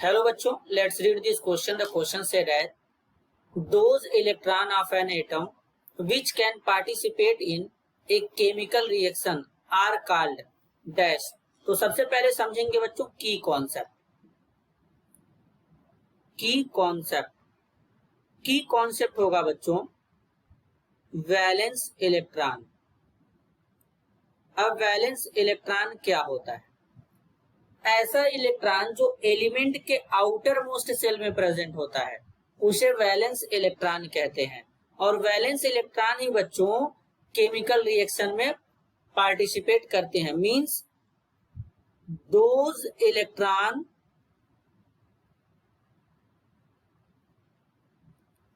Hello बच्चों, let's read this question. The question said that those electron of an atom which can participate in a chemical reaction are called dash. तो सबसे पहले समझेंगे बच्चों की concept होगा बच्चों वैलेंस इलेक्ट्रॉन। अब वैलेंस इलेक्ट्रॉन क्या होता है? ऐसा इलेक्ट्रॉन जो एलिमेंट के आउटर मोस्ट सेल में प्रेजेंट होता है उसे वैलेंस इलेक्ट्रॉन कहते हैं। और वैलेंस इलेक्ट्रॉन ही बच्चों केमिकल रिएक्शन में पार्टिसिपेट करते हैं। Means those electron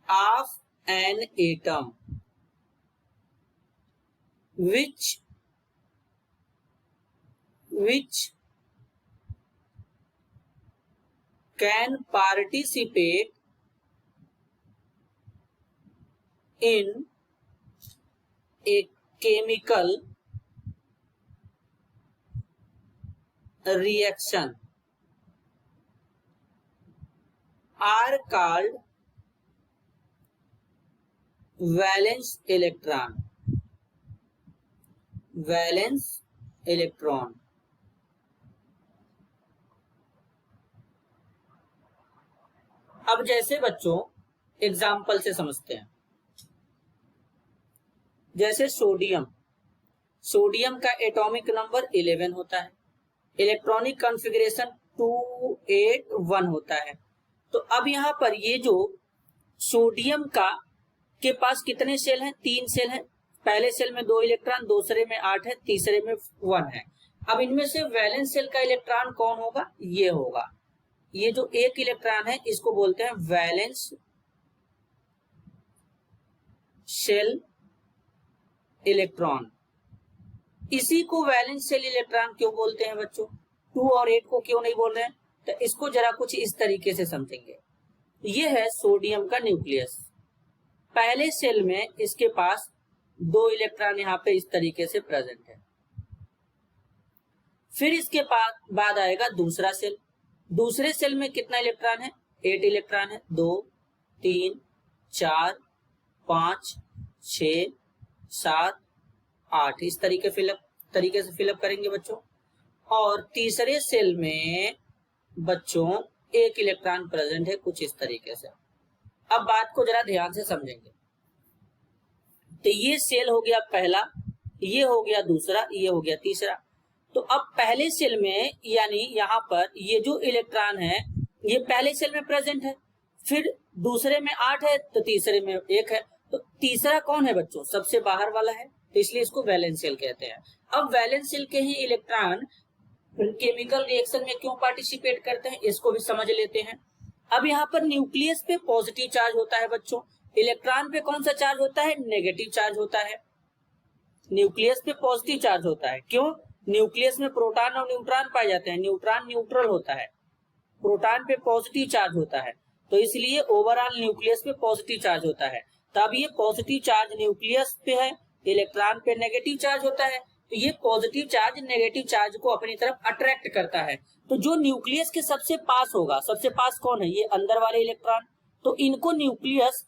of an atom which can participate in a chemical reaction are called valence electron। अब जैसे बच्चों एग्जाम्पल से समझते हैं, जैसे सोडियम का एटॉमिक नंबर 11 होता है, इलेक्ट्रॉनिक कॉन्फ़िगरेशन 281 होता है। तो अब यहाँ पर ये जो सोडियम का के पास कितने सेल हैं? 3 सेल हैं। पहले सेल में 2 इलेक्ट्रॉन, दूसरे में 8 है, तीसरे में 1 है। अब इनमें से वैलेंस सेल का इलेक्ट्रॉन कौन होगा? ये होगा। ये जो एक इलेक्ट्रॉन है इसको बोलते हैं वैलेंस शेल इलेक्ट्रॉन। इसी को वैलेंस शेल इलेक्ट्रॉन क्यों बोलते हैं बच्चों? 2 और 8 को क्यों नहीं बोल रहे हैं? तो इसको जरा कुछ इस तरीके से समझेंगे। ये है सोडियम का न्यूक्लियस। पहले सेल में इसके पास 2 इलेक्ट्रॉन यहाँ पे इस तरीके से प्रेजेंट है। फिर इसके बाद आएगा दूसरा सेल। दूसरे सेल में कितना इलेक्ट्रॉन है? 8 इलेक्ट्रॉन है। 2 3 4 5 6 7 8 इस तरीके से फिलअप करेंगे बच्चों। और तीसरे सेल में बच्चों 1 इलेक्ट्रॉन प्रेजेंट है कुछ इस तरीके से। अब बात को जरा ध्यान से समझेंगे। तो ये सेल हो गया पहला, ये हो गया दूसरा, ये हो गया तीसरा। तो अब पहले सेल में यानी यहाँ पर ये जो इलेक्ट्रॉन है ये पहले सेल में प्रेजेंट है, फिर दूसरे में 8 है तो तीसरे में 1 है। तो तीसरा कौन है बच्चों? सबसे बाहर वाला है, तो इसलिए इसको वैलेंस सेल कहते हैं। अब वैलेंस सेल के ही इलेक्ट्रॉन केमिकल रिएक्शन में क्यों पार्टिसिपेट करते हैं इसको भी समझ लेते हैं। अब यहाँ पर न्यूक्लियस पे पॉजिटिव चार्ज होता है बच्चों, इलेक्ट्रॉन पे कौन सा चार्ज होता है? नेगेटिव चार्ज होता है। न्यूक्लियस पे पॉजिटिव चार्ज होता है। क्यों? न्यूक्लियस में प्रोटॉन और न्यूट्रॉन पाए जाते हैं। न्यूट्रॉन न्यूट्रल होता है, प्रोटॉन पे पॉजिटिव चार्ज होता है, तो इसलिए ओवरऑल न्यूक्लियस पे पॉजिटिव चार्ज होता है। तब ये पॉजिटिव चार्ज न्यूक्लियस पे है, इलेक्ट्रॉन पे नेगेटिव चार्ज होता है, तो ये पॉजिटिव चार्ज नेगेटिव चार्ज को अपनी तरफ अट्रैक्ट करता है। तो जो न्यूक्लियस के सबसे पास होगा, सबसे पास कौन है? ये अंदर वाले इलेक्ट्रॉन। तो इनको nucleus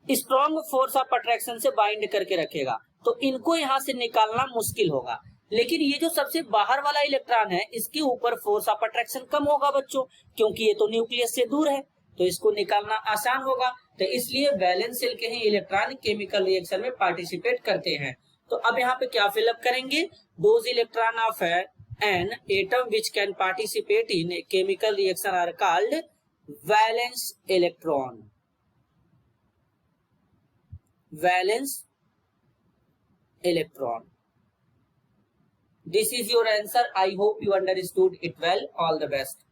strong force of attraction से बाइंड करके रखेगा, तो इनको यहां से निकालना मुश्किल होगा। लेकिन ये जो सबसे बाहर वाला इलेक्ट्रॉन है इसके ऊपर फोर्स ऑफ अट्रैक्शन कम होगा बच्चों, क्योंकि ये तो न्यूक्लियस से दूर है, तो इसको निकालना आसान होगा। तो इसलिए वैलेंस शेल के ही इलेक्ट्रॉन केमिकल रिएक्शन में पार्टिसिपेट करते हैं। तो अब यहाँ पे क्या फिलअप करेंगे? Those electron of an atom which can participate in chemical reaction are called valence electron. Valence electron. This is your answer. I hope you understood it well. All the best.